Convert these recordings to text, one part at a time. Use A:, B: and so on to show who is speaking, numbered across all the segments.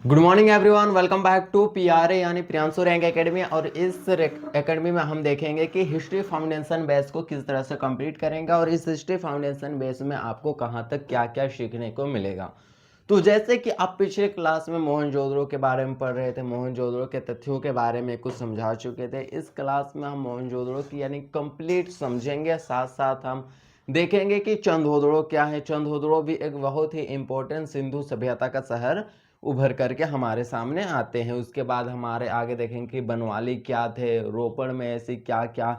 A: Good morning everyone, welcome back to PRA यानी Priyanshu rank academy. और इस एकेडमी में हम देखेंगे कि हिस्ट्री फाउंडेशन बेस को किस तरह से कंप्लीट करेंगे और इस हिस्ट्री फाउंडेशन बेस में आपको कहाँ तक क्या क्या सीखने को मिलेगा। तो जैसे कि आप पिछले क्लास में मोहनजोदड़ो के बारे में पढ़ रहे थे, मोहनजोदड़ो के तथ्यों के बारे में कुछ समझा चुके थे। इस क्लास में हम मोहनजोदड़ो की यानी कंप्लीट समझेंगे, साथ साथ हम देखेंगे कि चंदोदड़ो क्या है। चंदोदड़ो भी एक बहुत ही इंपॉर्टेंट सिंधु सभ्यता का शहर उभर करके हमारे सामने आते हैं। उसके बाद हमारे आगे देखेंगे कि बनवाली क्या थे, रोपड़ में ऐसी क्या क्या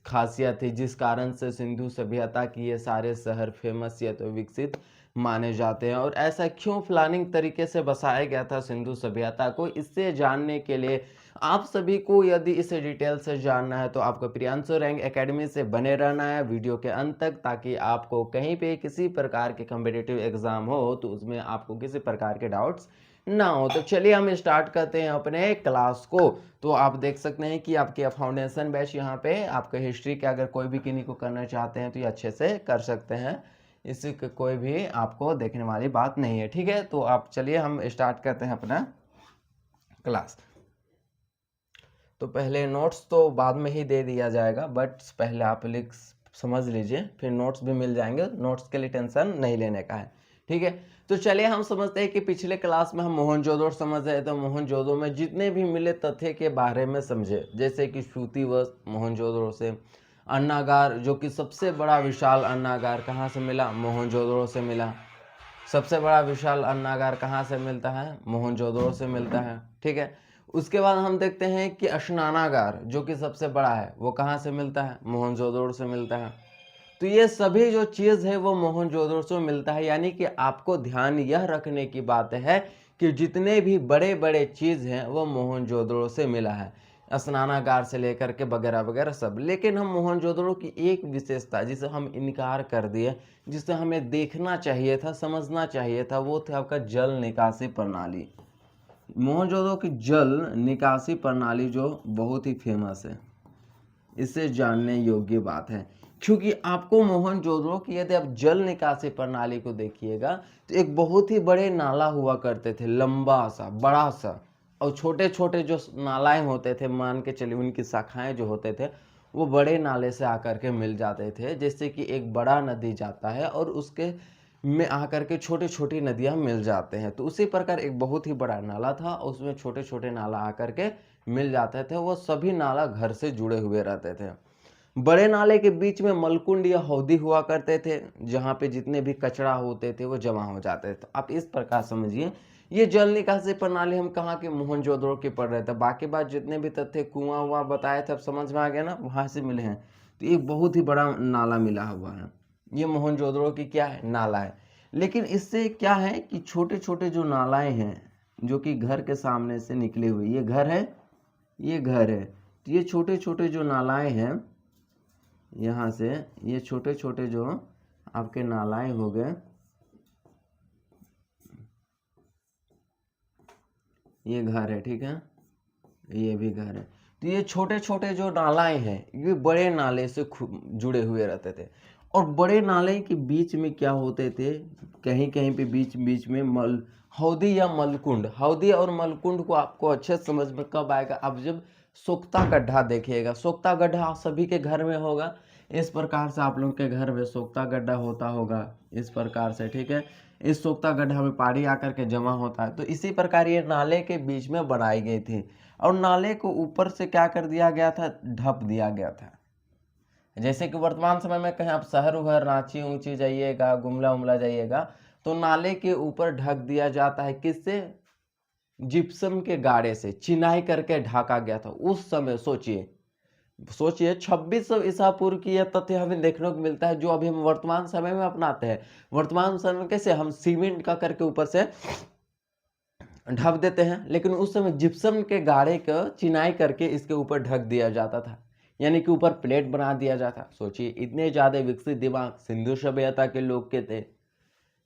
A: खासियत थी जिस कारण से सिंधु सभ्यता की ये सारे शहर फेमस या तो विकसित माने जाते हैं, और ऐसा क्यों प्लानिंग तरीके से बसाया गया था सिंधु सभ्यता को। इससे जानने के लिए आप सभी को यदि इसे डिटेल से जानना है तो आपको प्रियांशु रैंक एकेडमी से बने रहना है वीडियो के अंत तक, ताकि आपको कहीं पे किसी प्रकार के कॉम्पिटिटिव एग्जाम हो तो उसमें आपको किसी प्रकार के डाउट्स ना हो। तो चलिए हम स्टार्ट करते हैं अपने क्लास को। तो आप देख सकते हैं कि आपके फाउंडेशन बैच यहाँ पे आपके हिस्ट्री के अगर कोई भी किन्हीं को करना चाहते हैं तो ये अच्छे से कर सकते हैं, इसी कोई भी आपको देखने वाली बात नहीं है। ठीक है, तो आप चलिए हम स्टार्ट करते हैं अपना क्लास। तो पहले नोट्स तो बाद में ही दे दिया जाएगा, बट पहले आप लिख समझ लीजिए, फिर नोट्स भी मिल जाएंगे। नोट्स के लिए टेंशन नहीं लेने का है। ठीक है, तो चलिए हम समझते हैं कि पिछले क्लास में हम मोहनजोदड़ो समझ रहे थे। मोहनजोदड़ो में जितने भी मिले तथ्य के बारे में समझे, जैसे कि सूती वस्त्र मोहनजोदड़ो से, अन्नागार जो कि सबसे बड़ा विशाल अन्नागार कहाँ से मिला, मोहनजोदड़ो से मिला। सबसे बड़ा विशाल अन्नागार कहाँ से मिलता है, मोहनजोदड़ो से मिलता है। ठीक है, उसके बाद हम देखते हैं कि स्नानागार जो कि सबसे बड़ा है वो कहाँ से मिलता है, मोहनजोदड़ो से मिलता है। तो ये सभी जो चीज़ है वो मोहनजोदड़ो से मिलता है। यानी कि आपको ध्यान यह रखने की बात है कि जितने भी बड़े बड़े चीज़ हैं वो मोहनजोदड़ो से मिला है, स्नानागार से लेकर के वगैरह वगैरह सब। लेकिन हम मोहनजोदड़ो की एक विशेषता जिसे हम इनकार कर दिए, जिसे हमें देखना चाहिए था, समझना चाहिए था, वो था आपका जल निकासी प्रणाली। मोहनजोदड़ो की जल निकासी प्रणाली जो बहुत ही फेमस है, इसे जानने योग्य बात है। क्योंकि आपको मोहनजोदड़ो की यदि आप जल निकासी प्रणाली को देखिएगा तो एक बहुत ही बड़े नाला हुआ करते थे, लंबा सा बड़ा सा, और छोटे छोटे जो नालाएं होते थे, मान के चलिए उनकी शाखाएं जो होते थे वो बड़े नाले से आकर के मिल जाते थे। जैसे कि एक बड़ा नदी जाता है और उसके में आकर के छोटी छोटी नदियां मिल जाते हैं, तो उसी प्रकार एक बहुत ही बड़ा नाला था, उसमें छोटे छोटे नाला आकर के मिल जाते थे। वो सभी नाला घर से जुड़े हुए रहते थे। बड़े नाले के बीच में मलकुंड या हौदी हुआ करते थे, जहाँ पे जितने भी कचरा होते थे वो जमा हो जाते थे। तो आप इस प्रकार समझिए, ये जल निकासी प्रणाली हम कहाँ के, मोहनजोदड़ो की पढ़ रहे थे। बाकी बात जितने भी तथ्य कुआं हुआ बताए थे, अब समझ में आ गया ना, वहां से मिले हैं। तो एक बहुत ही बड़ा नाला मिला हुआ है, ये मोहनजोदड़ो की क्या है, नाला है। लेकिन इससे क्या है कि छोटे छोटे जो नालाएं हैं जो कि घर के सामने से निकले हुए, ये घर है, ये घर है, तो ये छोटे छोटे जो नालाएं हैं यहाँ से, ये छोटे छोटे जो आपके नालाएं हो गए, ये घर है, ठीक है, ये भी घर है। तो ये छोटे छोटे जो नालाएं हैं ये बड़े नाले से जुड़े हुए रहते थे। और बड़े नाले के बीच में क्या होते थे, कहीं कहीं पे बीच बीच में मल हौदी या मलकुंड। हौदी और मलकुंड को आपको अच्छे से समझ में कब आएगा, अब जब सोख्ता गड्ढा देखिएगा। सोख्ता गड्ढा आप सभी के घर में होगा, इस प्रकार से आप लोग के घर में सोख्ता गड्ढा होता होगा, इस प्रकार से। ठीक है, इस सोख्ता गड्ढा में पानी आकर के जमा होता है। तो इसी प्रकार ये नाले के बीच में बनाई गई थी, और नाले को ऊपर से क्या कर दिया गया था, ढक दिया गया था। जैसे कि वर्तमान समय में कहीं आप शहर उहर रांची ऊंची जाइएगा, गुमला उमला जाइएगा, तो नाले के ऊपर ढक दिया जाता है, किससे, जिप्सम के गाड़े से चिनाई करके ढका गया था उस समय। सोचिए सोचिए 2600 ईसा पूर्व की यह तथ्य हमें देखने को मिलता है, जो अभी हम वर्तमान समय में अपनाते हैं। वर्तमान समय में कैसे हम सीमेंट का करके ऊपर से ढक देते हैं, लेकिन उस समय जिप्सम के गाढ़े को चिनाई करके इसके ऊपर ढक दिया जाता था, यानी कि ऊपर प्लेट बना दिया जाता। सोचिए इतने ज्यादा विकसित दिमाग सिंधु सभ्यता के लोग के थे।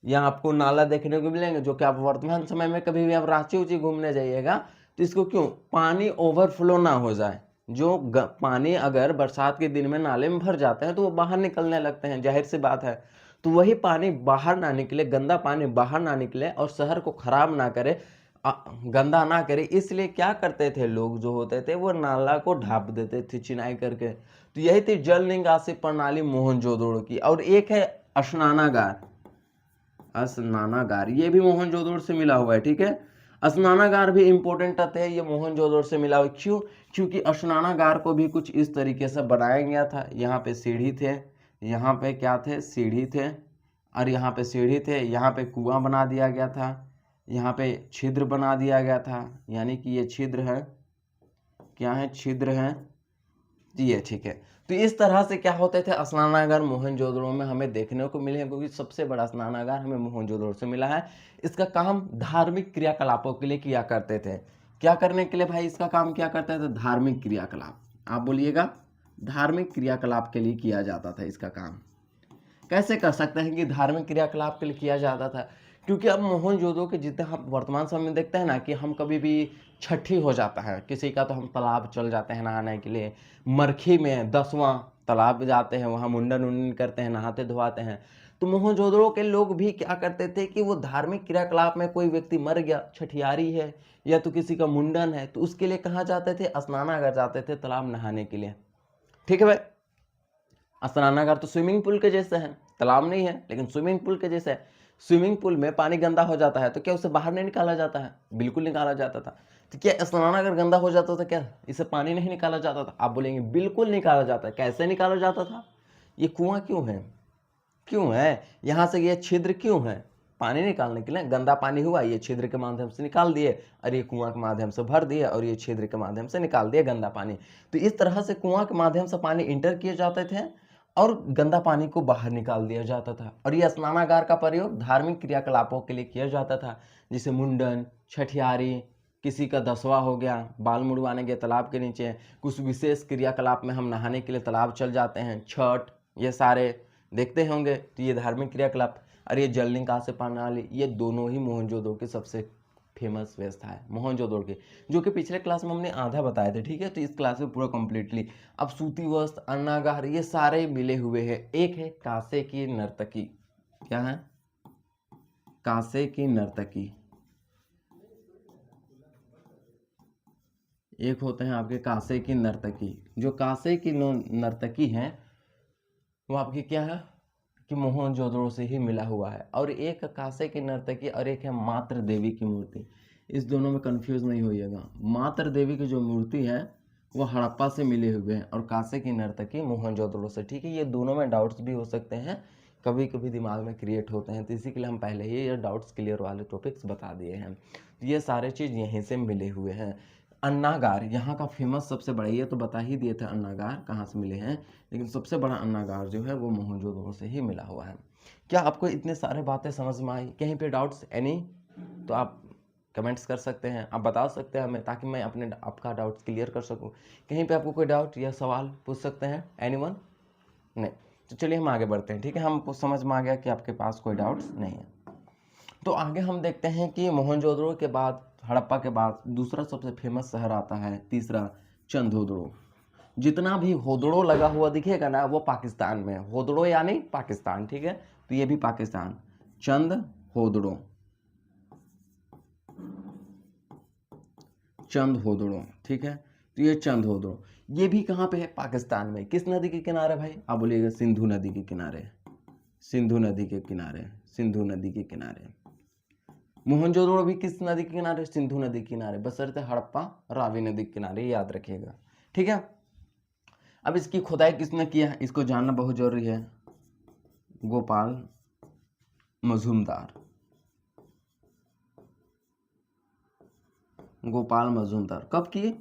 A: यहाँ आपको नाला देखने को मिलेंगे, जो कि आप वर्तमान समय में कभी भी आप रांची उची घूमने जाइएगा तो इसको क्यों, पानी ओवरफ्लो ना हो जाए। जो पानी अगर बरसात के दिन में नाले में भर जाते हैं तो वो बाहर निकलने लगते हैं, जाहिर सी बात है। तो वही पानी बाहर ना निकले, गंदा पानी बाहर ना निकले और शहर को खराब ना करे, गंदा ना करे, इसलिए क्या करते थे लोग जो होते थे वो नाला को ढाप देते थे चिनाई करके। तो यही थी जल निकासी प्रणाली मोहनजोदड़ो की। और एक है स्नानागार, स्नानागार ये भी मोहनजोदड़ो से मिला हुआ है, ठीक है। स्नानागार भी इंपॉर्टेंट तथ्य है, ये मोहनजोदड़ो से मिला हुआ। क्यों? क्योंकि स्नानागार को भी कुछ इस तरीके से बनाया गया था। यहाँ पे सीढ़ी थे, यहाँ पे क्या थे, सीढ़ी थे, और यहाँ पे सीढ़ी थे, यहाँ पे कुआं बना दिया गया था, यहाँ पे छिद्र बना दिया गया था, यानी कि ये छिद्र है, क्या है, छिद्र है ये, ठीक है। तो इस तरह से क्या होते थे स्नानागार मोहनजोदड़ो में हमें देखने को मिले हैं, क्योंकि सबसे बड़ा स्नानागार हमें मोहनजोदड़ो से मिला है। इसका काम धार्मिक क्रियाकलापों के लिए किया करते थे। क्या करने के लिए भाई इसका काम किया करते थे? धार्मिक क्रियाकलाप। आप बोलिएगा, धार्मिक क्रियाकलाप के लिए किया जाता था इसका काम। कैसे कर सकते हैं कि धार्मिक क्रियाकलाप के लिए किया जाता था? क्योंकि अब मोहनजोदड़ो के जितने हम वर्तमान समय में देखते हैं ना कि हम कभी भी छठी हो जाता है किसी का, तो हम तालाब चल जाते हैं नहाने के लिए। मरखी में 10वां तालाब जाते हैं, वहाँ मुंडन उंडन करते हैं, नहाते धोआते हैं। तो मोहनजोदड़ो के लोग भी क्या करते थे कि वो धार्मिक क्रियाकलाप में कोई व्यक्ति मर गया, छठियारी है या तो किसी का मुंडन है, तो उसके लिए कहाँ जाते थे? स्नानागार जाते थे, तालाब नहाने के लिए, ठीक है भाई। स्नानागार तो स्विमिंग पूल के जैसे है, तालाब नहीं है लेकिन स्विमिंग पूल के जैसे है। स्विमिंग पूल में पानी गंदा हो जाता है तो क्या उसे बाहर नहीं निकाला जाता है? बिल्कुल निकाला जाता था। तो क्या स्नानागार गंदा हो जाता था, क्या इसे पानी नहीं निकाला जाता था? आप बोलेंगे बिल्कुल निकाला जाता है। कैसे निकाला जाता था? ये कुआं क्यों है, क्यों है यहाँ से, ये छिद्र क्यों है? पानी निकालने के लिए। गंदा पानी हुआ, ये छिद्र के माध्यम से निकाल दिए, और ये कुआं के माध्यम से भर दिए, और ये छिद्र के माध्यम से निकाल दिए गंदा पानी। तो इस तरह से कुआं के माध्यम से पानी इंटर किए जाते थे और गंदा पानी को बाहर निकाल दिया जाता था। और ये स्नानागार का प्रयोग धार्मिक क्रियाकलापों के लिए किया जाता था, जैसे मुंडन, छठियारी, किसी का 10वां हो गया, बाल मुड़वाने गए तालाब के नीचे, कुछ विशेष क्रियाकलाप में हम नहाने के लिए तालाब चल जाते हैं, छठ, ये सारे देखते होंगे। तो ये धार्मिक क्रियाकलाप। और ये जल निकासी प्रणाली, ये दोनों ही मोहनजोदड़ो की सबसे फेमस व्यवस्था है मोहनजोदड़ो की, जो कि पिछले क्लास में हमने आधा बताए थे, ठीक है। तो इस क्लास में पूरा कंप्लीटली अब सूती वस्त्र, अन्नागार, ये सारे मिले हुए हैं। एक है कांसे की नर्तकी, क्या है? कांसे की नर्तकी। एक होते हैं आपके कांसे की नर्तकी। जो कांसे की नर्तकी है वो आपकी क्या है कि मोहनजोदड़ो से ही मिला हुआ है। और एक कांसे की नर्तकी और एक है मात्र देवी की मूर्ति। इस दोनों में कंफ्यूज नहीं होइएगा। मात्र देवी की जो मूर्ति है वो हड़प्पा से मिले हुए हैं, और कांसे की नर्तकी मोहनजोदड़ो से, ठीक है। ये दोनों में डाउट्स भी हो सकते हैं, कभी कभी दिमाग में क्रिएट होते हैं, तो इसी के लिए हम पहले ही ये डाउट्स क्लियर वाले टॉपिक्स बता दिए हैं। तो ये सारे चीज़ यहीं से मिले हुए हैं। अन्नागार यहाँ का फेमस सबसे बड़ा, ये तो बता ही दिए थे अन्नागार कहाँ से मिले हैं, लेकिन सबसे बड़ा अन्नागार जो है वो मोहनजोदड़ो से ही मिला हुआ है। क्या आपको इतने सारे बातें समझ में आई? कहीं पे डाउट्स एनी? तो आप कमेंट्स कर सकते हैं, आप बता सकते हैं हमें, ताकि मैं अपने आपका डाउट्स क्लियर कर सकूं। कहीं पे आपको कोई डाउट या सवाल पूछ सकते हैं? एनीवन? नहीं? तो चलिए हम आगे बढ़ते हैं, ठीक है। हमको समझ में आ गया कि आपके पास कोई डाउट्स नहीं है। तो आगे हम देखते हैं कि मोहनजोदड़ो के बाद, हड़प्पा के बाद दूसरा सबसे फेमस शहर आता है, तीसरा, चंदोदड़ो। जितना भी होदड़ो लगा हुआ दिखेगा ना वो पाकिस्तान में है। होदड़ो यानी पाकिस्तान, ठीक है। तो ये भी पाकिस्तान, चंद होदड़ो, चंद होदड़ो, ठीक है। तो ये चंद होदड़ो, ये भी कहाँ पे है? पाकिस्तान में। किस नदी के किनारे भाई? आप बोलिएगा सिंधु नदी के किनारे, सिंधु नदी के किनारे, सिंधु नदी के किनारे। मोहनजोदड़ो भी किस नदी के किनारे? सिंधु नदी के किनारे, बशर्ते हड़प्पा रावी नदी के किनारे, याद रखिएगा, ठीक है। अब इसकी खुदाई किसने किया है इसको जानना बहुत जरूरी है। गोपाल मजूमदार, गोपाल मजूमदार कब किए?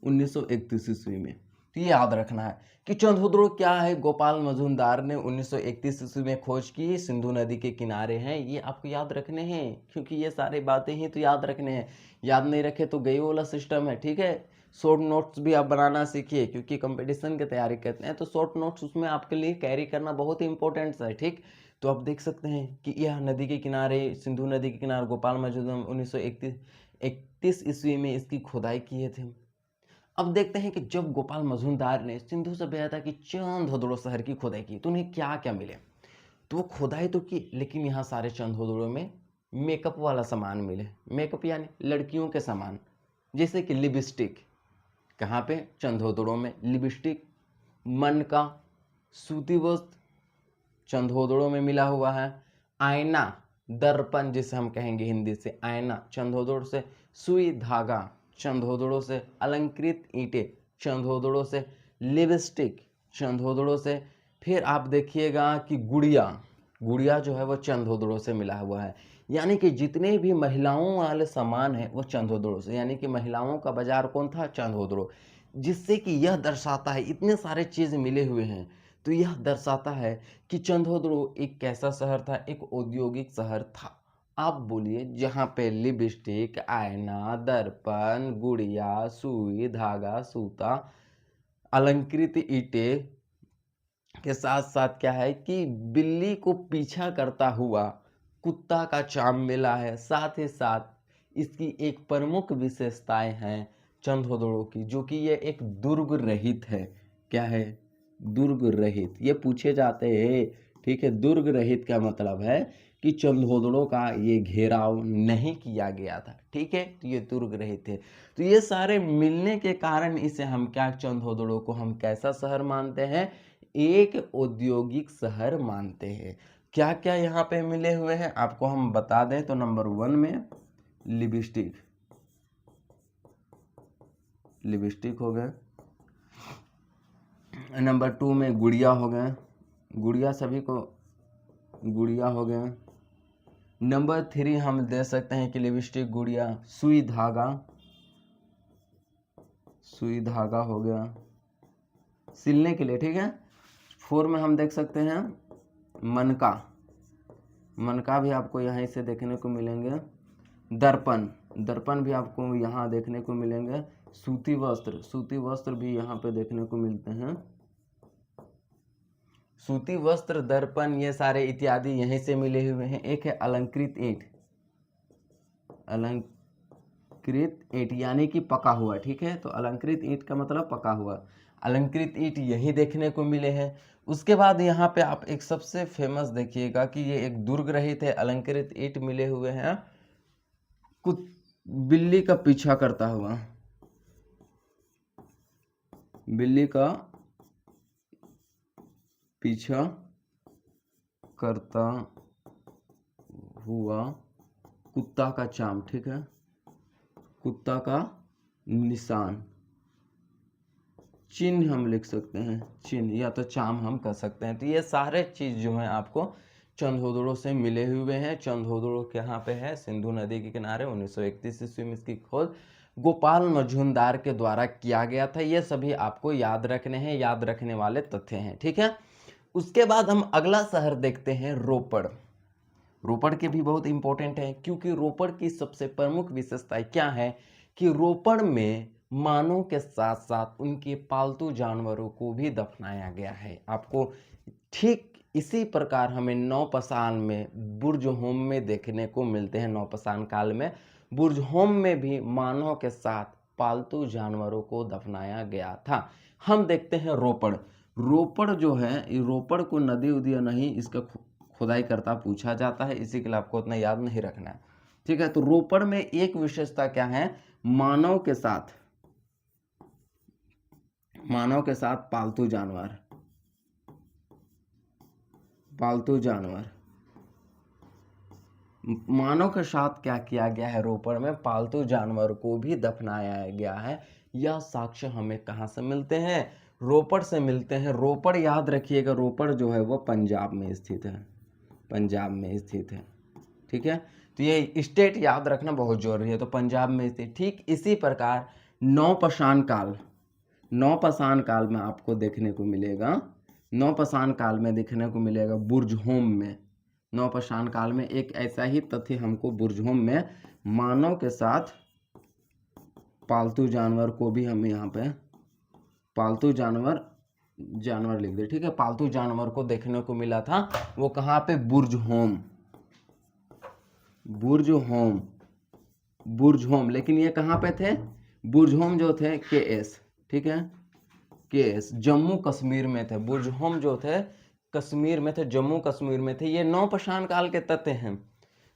A: 1931 ईस्वी में। तो ये याद रखना है कि चंदोदड़ो क्या है, गोपाल मजूमदार ने 1931 ईस्वी में खोज की, सिंधु नदी के किनारे हैं। ये आपको याद रखने हैं, क्योंकि ये सारी बातें ही तो याद रखने हैं। याद नहीं रखे तो गई वाला सिस्टम है, ठीक है। शॉर्ट नोट्स भी आप बनाना सीखिए, क्योंकि कंपटीशन की तैयारी करते हैं तो शॉर्ट नोट्स उसमें आपके लिए कैरी करना बहुत ही इंपॉर्टेंट है, ठीक। तो आप देख सकते हैं कि यह नदी के किनारे, सिंधु नदी के किनारे गोपाल मजूमदार 1931 ईस्वी में इसकी खुदाई किए थे। अब देखते हैं कि जब गोपाल मजूमदार ने सिंधु सभ्यता की चंदोदड़ो शहर की खुदाई की तो उन्हें क्या क्या मिले। तो वो खुदाई तो की, लेकिन यहाँ सारे चंदोदड़ो में मेकअप वाला सामान मिले, मेकअप यानी लड़कियों के सामान, जैसे कि लिपस्टिक, कहाँ पे, चंदोदड़ों में लिपस्टिक, मन का, सूती वस्त्र, चंदोदड़ों में मिला हुआ है, आईना, दर्पण जिसे हम कहेंगे हिंदी से आईना, चंदोदड़ से, सुई धागा, चंदोदड़ों से, अलंकृत ईंटें, चंदोदड़ों से, लिपस्टिक, चंदोदड़ों से। फिर आप देखिएगा कि गुड़िया, गुड़िया जो है वो चंदोदड़ों से मिला हुआ है। यानी कि जितने भी महिलाओं वाले सामान है वो चंदोदड़ों से, यानी कि महिलाओं का बाजार कौन था, चंदोदड़ों। जिससे कि यह दर्शाता है, इतने सारे चीज़ मिले हुए हैं तो यह दर्शाता है कि चंदोदड़ों एक कैसा शहर था, एक औद्योगिक शहर था। आप बोलिए, जहाँ पे लिपस्टिक, आईना, दर्पण, गुड़िया, सुई धागा, सूता, अलंकृत ईंटें के साथ साथ क्या है कि बिल्ली को पीछा करता हुआ कुत्ता का चाम मिला है। साथ ही साथ इसकी एक प्रमुख विशेषताएं हैं चंदोदड़ों की, जो कि ये एक दुर्ग रहित है। क्या है, दुर्ग रहित, ये पूछे जाते हैं। ठीक है, दुर्ग रहित का मतलब है कि चंदोदड़ों का ये घेराव नहीं किया गया था। ठीक है, तो ये दुर्ग रहित है। तो ये सारे मिलने के कारण इसे हम क्या, चंदोदड़ों को हम कैसा शहर मानते हैं, एक औद्योगिक शहर मानते हैं। क्या क्या यहाँ पे मिले हुए हैं आपको हम बता दें तो नंबर 1 में लिपस्टिक, लिपस्टिक हो गए। नंबर 2 में गुड़िया हो गए, गुड़िया सभी को गुड़िया हो गए। नंबर 3 हम दे सकते हैं कि लिपस्टिक, गुड़िया, सुई धागा, सुई धागा हो गया सिलने के लिए। ठीक है। 4 में हम देख सकते हैं मनका, मनका भी आपको यहीं से देखने को मिलेंगे। दर्पण, दर्पण भी आपको यहाँ देखने को मिलेंगे। सूती वस्त्र, सूती वस्त्र भी यहाँ पे देखने को मिलते हैं। सूती वस्त्र, दर्पण, ये सारे इत्यादि यहीं से मिले हुए हैं। एक है अलंकृत ईंट, अलंकृत ईंट यानी कि पका हुआ। ठीक है, तो अलंकृत ईंट का मतलब पका हुआ, अलंकृत ईंट यही देखने को मिले हैं। उसके बाद यहाँ पे आप एक सबसे फेमस देखिएगा कि ये एक दुर्ग रहित है, अलंकृत ईंट मिले हुए हैं, कुछ बिल्ली का पीछा करता हुआ, बिल्ली का पीछा करता हुआ कुत्ता का चाम। ठीक है, कुत्ता का निशान, चिन्ह हम लिख सकते हैं, चिन्ह या तो चाम हम कर सकते हैं। तो ये सारे चीज जो है आपको चंदोदड़ों से मिले हुए हैं। चंदोदड़ों कहाँ पे है, सिंधु नदी के किनारे। 1931 ईस्वी में इसकी खोज गोपाल मजूमदार के द्वारा किया गया था। ये सभी आपको याद रखने हैं, याद रखने वाले तथ्य हैं। ठीक है, उसके बाद हम अगला शहर देखते हैं रोपड़। रोपड़ के भी बहुत इंपॉर्टेंट है, क्योंकि रोपड़ की सबसे प्रमुख विशेषता क्या है कि रोपड़ में मानव के साथ साथ उनके पालतू जानवरों को भी दफनाया गया है। आपको ठीक इसी प्रकार हमें नौपसान में, बुर्ज होम में देखने को मिलते हैं। नौपसान काल में बुर्ज होम में भी मानव के साथ पालतू जानवरों को दफनाया गया था। हम देखते हैं रोपड़। रोपड़ जो है, रोपड़ को नदी उदी नहीं, इसका खुदाई करता पूछा जाता है, इसी के लिए आपको उतना याद नहीं रखना है। ठीक है, तो रोपड़ में एक विशेषता क्या है, मानव के साथ, मानव के साथ पालतू जानवर, पालतू जानवर, मानव के साथ क्या किया गया है, रोपड़ में पालतू जानवर को भी दफनाया गया है। यह साक्ष्य हमें कहाँ से मिलते हैं, रोपड़ से मिलते हैं। रोपड़ याद रखिएगा, रोपड़ जो है वो पंजाब में स्थित है, पंजाब में स्थित है। ठीक है, तो ये स्टेट याद रखना बहुत जरूरी है। तो पंजाब में स्थित। ठीक इसी प्रकार नौपाषाण काल, नौपाषाण काल में आपको देखने को मिलेगा, नौपाषाण काल में देखने को मिलेगा बुर्ज होम में। नौपाषाण काल में एक ऐसा ही तथ्य हमको बुर्ज होम में मानव के साथ पालतू जानवर को भी हम यहाँ पे पालतू जानवर, जानवर लिख दे। ठीक है, पालतू जानवर को देखने को मिला था। वो कहाँ पे, बुर्ज होम, बुर्ज होम, बुर्ज होम। लेकिन ये कहाँ पे थे, बुर्ज होम जो थे KS, ठीक है, KS जम्मू कश्मीर में थे। बुर्ज होम जो थे कश्मीर में थे, जम्मू कश्मीर में थे। ये नौपाषाण काल के तथ्य हैं।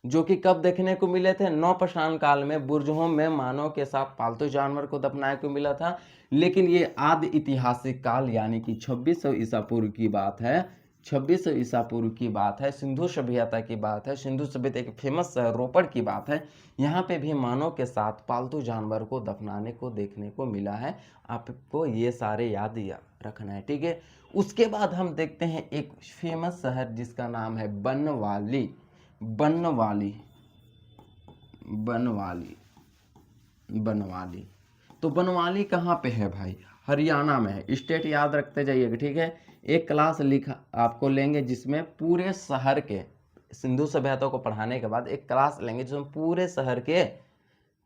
A: जो कि कब देखने को मिले थे? नवपाषाण काल में बुर्जों में मानव के साथ पालतू जानवर को दफनाए को मिला था। लेकिन ये आदि ऐतिहासिक काल यानी कि 2600 ईसा पूर्व की बात है। 2600 ईसा पूर्व की बात है, सिंधु सभ्यता की बात है। सिंधु सभ्यता एक फेमस शहर रोपड़ की बात है। यहाँ पे भी मानव के साथ पालतू जानवर को दफनाने को देखने को मिला है। आपको ये सारे याद रखना है, ठीक है। उसके बाद हम देखते हैं एक फेमस शहर जिसका नाम है बनवाली। बनवाली बनवाली बनवाली तो बनवाली कहाँ पे है भाई? हरियाणा में है। स्टेट याद रखते जाइएगा, ठीक है। एक क्लास लिखा आपको लेंगे जिसमें पूरे शहर के, सिंधु सभ्यता को पढ़ाने के बाद एक क्लास लेंगे जिसमें पूरे शहर के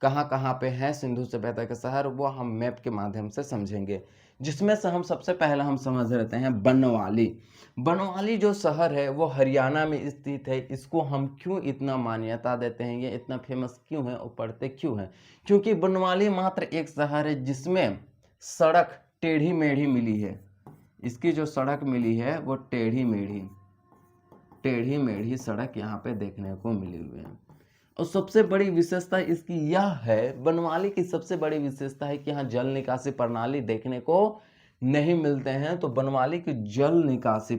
A: कहाँ कहाँ पे है सिंधु सभ्यता के शहर, वो हम मैप के माध्यम से समझेंगे। जिसमें से हम सबसे पहले हम समझ लेते हैं बनवाली। बनवाली जो शहर है वो हरियाणा में स्थित है। इसको हम क्यों इतना मान्यता देते हैं, ये इतना फेमस क्यों है और पढ़ते क्यों हैं? क्योंकि बनवाली मात्र एक शहर है जिसमें सड़क टेढ़ी मेढ़ी मिली है। इसकी जो सड़क मिली है वो टेढ़ी मेढ़ी सड़क यहाँ पे देखने को मिली हुई है। और सबसे बड़ी विशेषता इसकी यह है, बनवाली की सबसे बड़ी विशेषता है कि यहाँ जल निकासी प्रणाली देखने को नहीं मिलते हैं। तो बनवाली की जल निकासी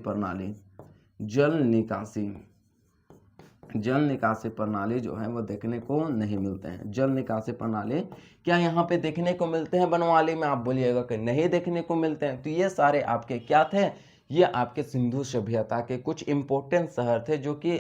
A: प्रणाली जो है वो देखने को नहीं मिलते हैं। जल निकासी प्रणाली क्या यहाँ पे देखने को मिलते हैं बनवाली में? आप बोलिएगा कि नहीं देखने को मिलते हैं। तो ये सारे आपके क्या थे? ये आपके सिंधु सभ्यता के कुछ इंपॉर्टेंट शहर थे, जो कि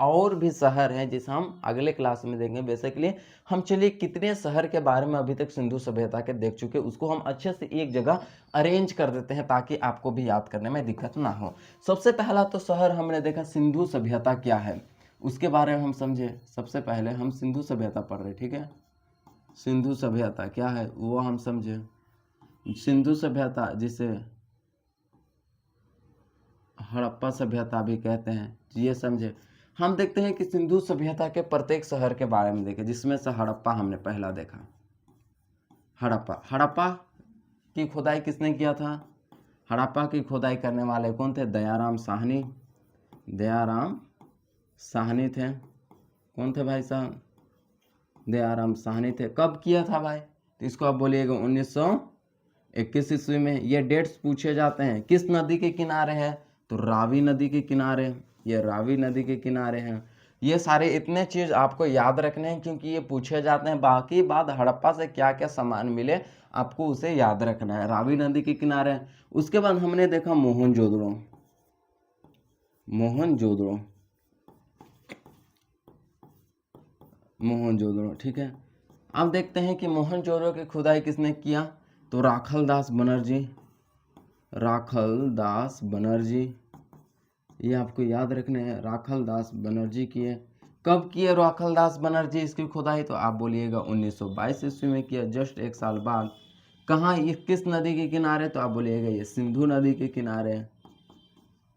A: और भी शहर हैं जिसे हम अगले क्लास में देखेंगे। बेसिकली हम चलिए कितने शहर के बारे में अभी तक सिंधु सभ्यता के देख चुके, उसको हम अच्छे से एक जगह अरेंज कर देते हैं ताकि आपको भी याद करने में दिक्कत ना हो। सबसे पहला तो शहर हमने देखा सिंधु सभ्यता क्या है, उसके बारे में हम समझे। सबसे पहले हम सिंधु सभ्यता पढ़ रहे, ठीक है। सिंधु सभ्यता क्या है वो हम समझे। सिंधु सभ्यता जिसे हड़प्पा सभ्यता भी कहते हैं, ये समझे। हम देखते हैं कि सिंधु सभ्यता के प्रत्येक शहर के बारे में देखें, जिसमें से हड़प्पा हमने पहला देखा। हड़प्पा की खुदाई किसने किया था? हड़प्पा की खुदाई करने वाले कौन थे? दयाराम साहनी थे। कौन थे भाई साहब? दयाराम साहनी थे। कब किया था भाई? तो इसको आप बोलिएगा 1921 ईस्वी में। ये डेट्स पूछे जाते हैं। किस नदी के किनारे है? तो रावी नदी के किनारे। ये रावी नदी के किनारे हैं। ये सारे इतने चीज आपको याद रखने हैं क्योंकि ये पूछे जाते हैं। बाकी बात हड़प्पा से क्या क्या सामान मिले आपको उसे याद रखना है। रावी नदी के किनारे। उसके बाद हमने देखा मोहनजोदड़ो, ठीक है। अब देखते हैं कि मोहनजोदड़ो की खुदाई किसने किया? तो राखल दास बनर्जी, ये आपको याद रखने हैं। राखल दास बनर्जी किए। कब किए राखल दास बनर्जी इसकी खुदाई? तो आप बोलिएगा 1922 ईस्वी में किया, जस्ट एक साल बाद। कहाँ, ये किस नदी के किनारे? तो आप बोलिएगा ये सिंधु नदी के किनारे।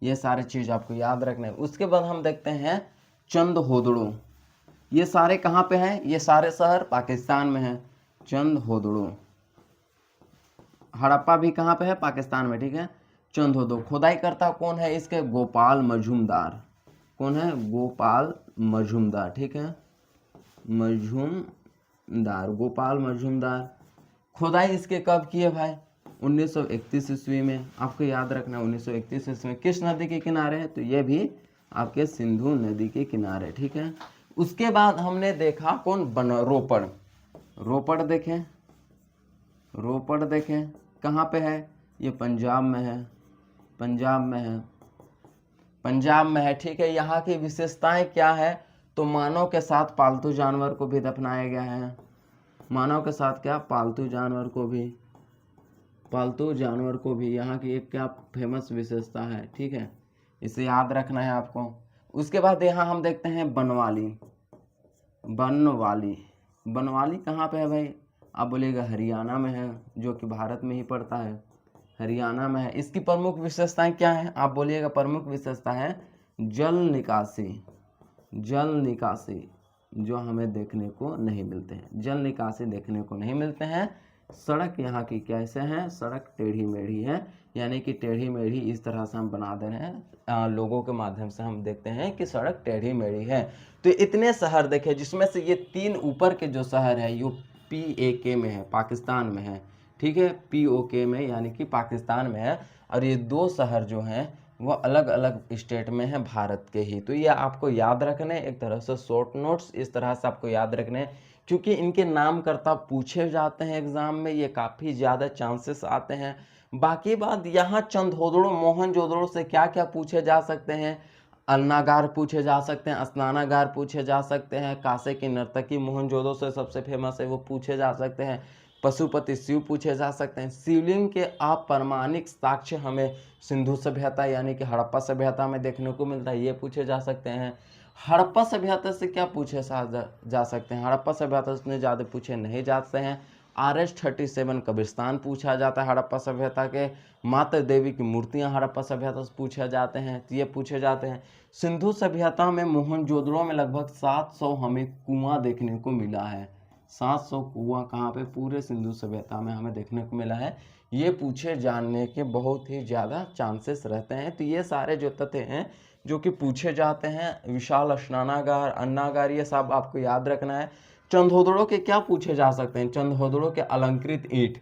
A: ये सारे चीज आपको याद रखने हैं। उसके बाद हम देखते हैं चंदहोदड़ो। ये सारे कहाँ पे हैं? ये सारे शहर पाकिस्तान में हैं। चंदहोदड़ो। हड़प्पा भी कहाँ पे है? पाकिस्तान में, ठीक है। चंदहोदड़ो खुदाई करता कौन है इसके? गोपाल मजूमदार। कौन है? गोपाल मजूमदार, ठीक है। गोपाल मजूमदार। खुदाई इसके कब की है भाई? 1931 ईस्वी में। आपको याद रखना 1931 ईस्वी में। किस नदी के किनारे है? तो ये भी आपके सिंधु नदी के किनारे, ठीक है। उसके बाद हमने देखा कौन? रोपड़ देखें कहाँ पे है? ये पंजाब में है, ठीक है। यहाँ की विशेषताएं क्या है? तो मानव के साथ पालतू जानवर को भी दफनाया गया है। मानव के साथ क्या? पालतू जानवर को भी यहाँ की एक क्या फेमस विशेषता है, ठीक है। इसे याद रखना है आपको। उसके बाद यहाँ हम देखते हैं बनवाली कहाँ पे है भाई? आप बोलिएगा हरियाणा में है, जो कि भारत में ही पड़ता है। हरियाणा में है। इसकी प्रमुख विशेषताएं क्या है? आप बोलिएगा प्रमुख विशेषता है जल निकासी जो हमें देखने को नहीं मिलते हैं। जल निकासी देखने को नहीं मिलते हैं। सड़क यहाँ की कैसे है, सड़क टेढ़ी मेढ़ी है, यानी कि टेढ़ी मेढ़ी इस तरह से हम बना दे रहे हैं, लोगों के माध्यम से हम देखते हैं कि सड़क टेढ़ी मेढ़ी है। तो इतने शहर देखे जिसमें से ये 3 ऊपर के जो शहर है ये PAK में है, पाकिस्तान में है, ठीक है, POK में यानी कि पाकिस्तान में है, और ये 2 शहर जो हैं वो अलग अलग स्टेट में है भारत के ही। तो ये आपको याद रखने, एक तरह से शॉर्ट नोट्स इस तरह से आपको याद रखने, क्योंकि इनके नामकर्ता पूछे जाते हैं एग्जाम में, ये काफ़ी ज़्यादा चांसेस आते हैं। बाकी बात यहाँ चंदोदड़ो मोहनजोदड़ो से क्या क्या पूछे जा सकते हैं, अन्नागार पूछे जा सकते हैं, स्नानागार पूछे जा सकते हैं, कासे की नर्तकी मोहनजोदड़ो से सबसे फेमस है वो पूछे जा सकते हैं, पशुपति शिव पूछे जा सकते हैं, शिवलिंग के अप्रमाणिक साक्ष्य हमें सिंधु सभ्यता यानी कि हड़प्पा सभ्यता में देखने को मिलता है, ये पूछे जा सकते हैं। हड़प्पा सभ्यता से क्या पूछे जा सकते हैं, हड़प्पा सभ्यता से ज़्यादा पूछे नहीं जाते हैं। RS-37 कब्रिस्तान पूछा जाता है हड़प्पा सभ्यता के, माता देवी की मूर्तियां हड़प्पा सभ्यता से पूछे जाते हैं, तो ये पूछे जाते हैं। सिंधु सभ्यता में मोहनजोदड़ो में लगभग 700 हमें कुआं देखने को मिला है, 700 कुआं कहाँ पे, पूरे सिंधु सभ्यता में हमें देखने को मिला है, ये पूछे जाने के बहुत ही ज़्यादा चांसेस रहते हैं। तो ये सारे जो तथ्य हैं जो कि पूछे जाते हैं, विशाल स्नानागार, अन्नागार, ये सब आपको याद रखना है। चंदोदड़ो के क्या पूछे जा सकते हैं, चंदोदड़ो के अलंकृत ईंट,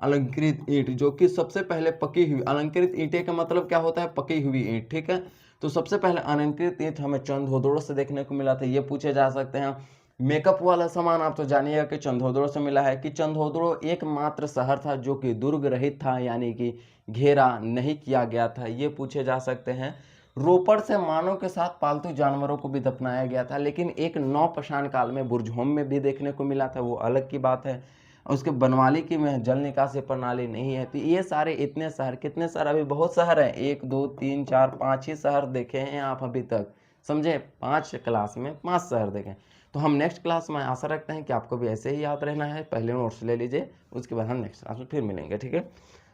A: अलंकृत ईंट जो कि सबसे पहले पकी हुई, अलंकृत ईंटें का मतलब क्या होता है, पकी हुई ईंट, ठीक है। तो सबसे पहले अलंकृत ईंट हमें चंदोदड़ो से देखने को मिला था, ये पूछे जा सकते हैं। मेकअप वाला सामान आप तो जानिएगा कि चंदोदड़ो से मिला है, कि चंदोदड़ो एकमात्र शहर था जो कि दुर्ग रहित था, यानी कि घेरा नहीं किया गया था, ये पूछे जा सकते हैं। रोपड़ से मानव के साथ पालतू जानवरों को भी दफनाया गया था, लेकिन एक नौपाषाण काल में बुर्जहोम में भी देखने को मिला था, वो अलग की बात है। उसके बनवाली की में जल निकासी प्रणाली नहीं है। तो ये सारे इतने शहर, कितने शहर, अभी बहुत शहर हैं, 1 2 3 4 5 ही शहर देखे हैं आप अभी तक, समझे, 5 क्लास में 5 शहर देखें। तो हम नेक्स्ट क्लास में आशा रखते हैं कि आपको भी ऐसे ही याद रहना है, पहले नोट्स ले लीजिए, उसके बाद हम नेक्स्ट क्लास में फिर मिलेंगे, ठीक है।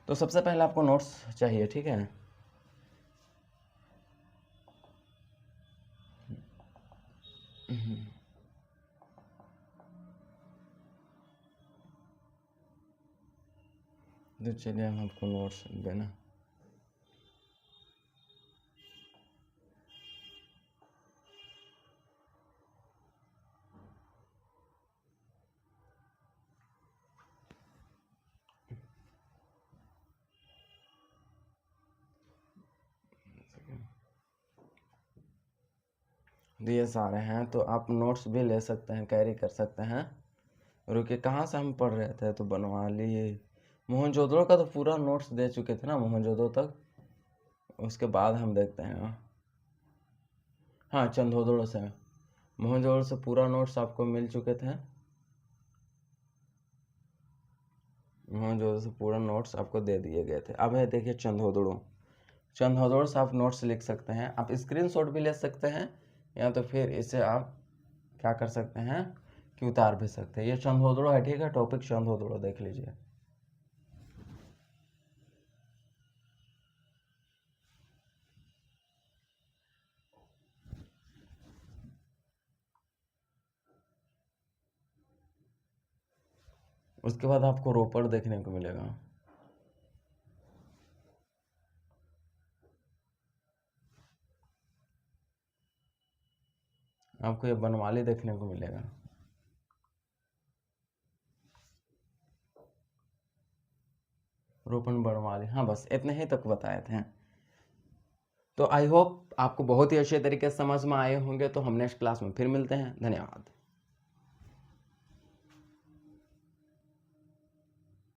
A: तो सबसे पहले आपको नोट्स चाहिए, ठीक है। तो चलिए हम आपको नोट्स देना। तो ये सारे हैं, तो आप नोट्स भी ले सकते हैं, कैरी कर सकते हैं। रुकिए, कहाँ से हम पढ़ रहे थे, तो बनवा लिए, मोहनजोदड़ो का तो पूरा नोट्स दे चुके थे ना मोहनजोदड़ो तक, उसके बाद हम देखते हैं। हाँ, चंदोदड़ो से, मोहनजोदड़ो से पूरा नोट्स आपको मिल चुके थे, मोहनजोदड़ो से पूरा नोट्स आपको दे दिए गए थे। अब है देखिए चंदोदड़ो, चंदोदड़ो से आप नोट्स लिख सकते हैं, आप स्क्रीनशॉट भी ले सकते हैं, या तो फिर इसे आप क्या कर सकते हैं कि उतार भी सकते हैं। ये चंदोदड़ो है, ठीक है, टॉपिक चंदोदड़ो देख लीजिए। उसके बाद आपको रोपड़ देखने को मिलेगा, आपको ये बनवाली देखने को मिलेगा। रोपण बनवाली, हाँ बस इतने ही तक बताए थे। तो आई होप आपको बहुत ही अच्छे तरीके से समझ में आए होंगे। तो हम नेक्स्ट क्लास में फिर मिलते हैं, धन्यवाद।